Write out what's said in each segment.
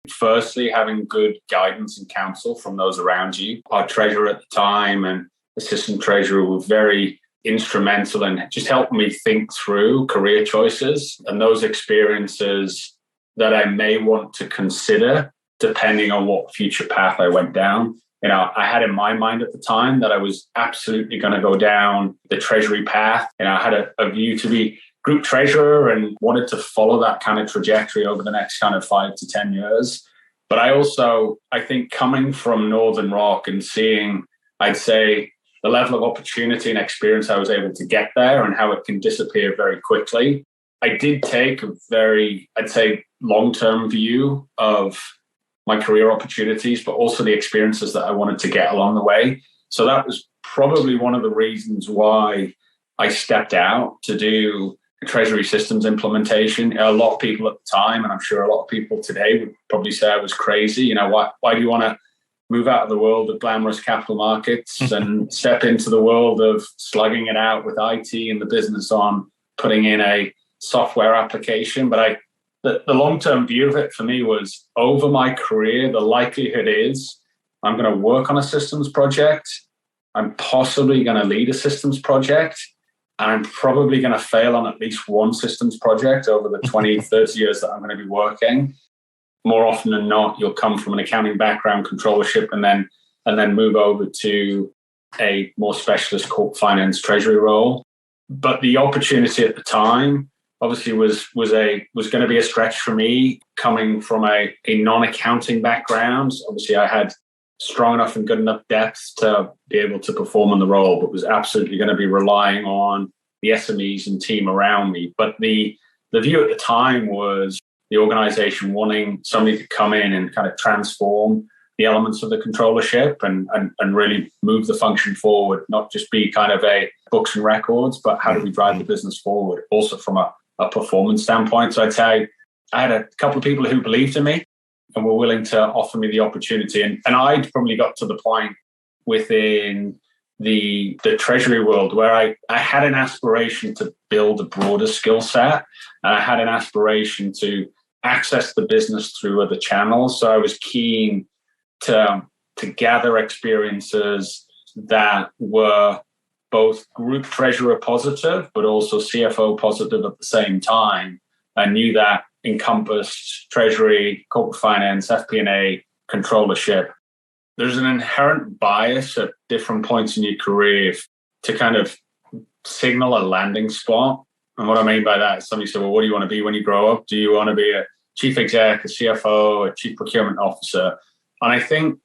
Firstly, having good guidance and counsel from those around you. Our treasurer at the time and assistant treasurer were very instrumental in just helping me think through career choices and those experiences that I may want to consider depending on what future path I went down. I had in my mind at the time that I was absolutely going to go down the treasury path. I had a view to be group treasurer and wanted to follow that kind of trajectory over the next kind of 5 to 10 years. But I think coming from Northern Rock and seeing, I'd say, the level of opportunity and experience I was able to get there and how it can disappear very quickly, I did take a very, I'd say, long-term view of my career opportunities, but also the experiences that I wanted to get along the way. So that was probably one of the reasons why I stepped out to do Treasury Systems Implementation. A lot of people at the time, and I'm sure a lot of people today would probably say I was crazy. Why do you want to move out of the world of glamorous capital markets and step into the world of slugging it out with IT and the business on putting in a software application? But the long-term view of it for me was, over my career, the likelihood is I'm going to work on a systems project. I'm possibly going to lead a systems project. And I'm probably going to fail on at least one systems project over the 20, 30 years that I'm going to be working. More often than not, you'll come from an accounting background, controllership, and then move over to a more specialist corporate finance treasury role. But the opportunity at the time obviously was going to be a stretch for me, coming from a non-accounting background. Obviously, I had strong enough and good enough depth to be able to perform in the role, but was absolutely going to be relying on the SMEs and team around me. But the view at the time was the organization wanting somebody to come in and kind of transform the elements of the controllership and really move the function forward, not just be kind of a books and records, but how do we drive the business forward, also from a performance standpoint. So I'd say I had a couple of people who believed in me and were willing to offer me the opportunity. And I'd probably got to the point within the treasury world where I had an aspiration to build a broader skill set, and I had an aspiration to access the business through other channels. So I was keen to gather experiences that were both group treasurer positive, but also CFO positive at the same time. I knew that encompassed treasury, corporate finance, FP&A, controllership. There's an inherent bias at different points in your career to kind of signal a landing spot. And what I mean by that is somebody said, well, what do you want to be when you grow up? Do you want to be a chief exec, a CFO, a chief procurement officer? And I think,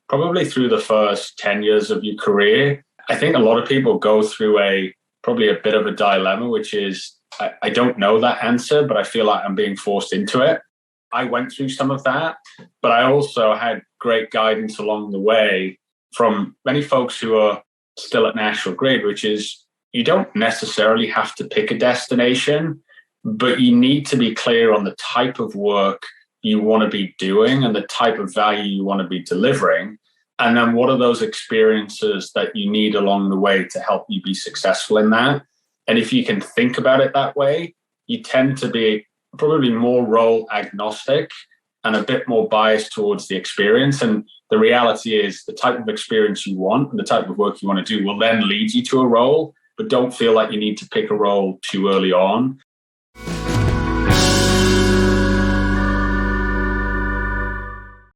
probably through the first 10 years of your career, I think a lot of people go through probably a bit of a dilemma, which is, I don't know that answer, but I feel like I'm being forced into it. I went through some of that, but I also had great guidance along the way from many folks who are still at National Grid, which is you don't necessarily have to pick a destination, but you need to be clear on the type of work you want to be doing and the type of value you want to be delivering. And then what are those experiences that you need along the way to help you be successful in that? And if you can think about it that way, you tend to be probably more role agnostic and a bit more biased towards the experience. And the reality is the type of experience you want and the type of work you want to do will then lead you to a role, but don't feel like you need to pick a role too early on.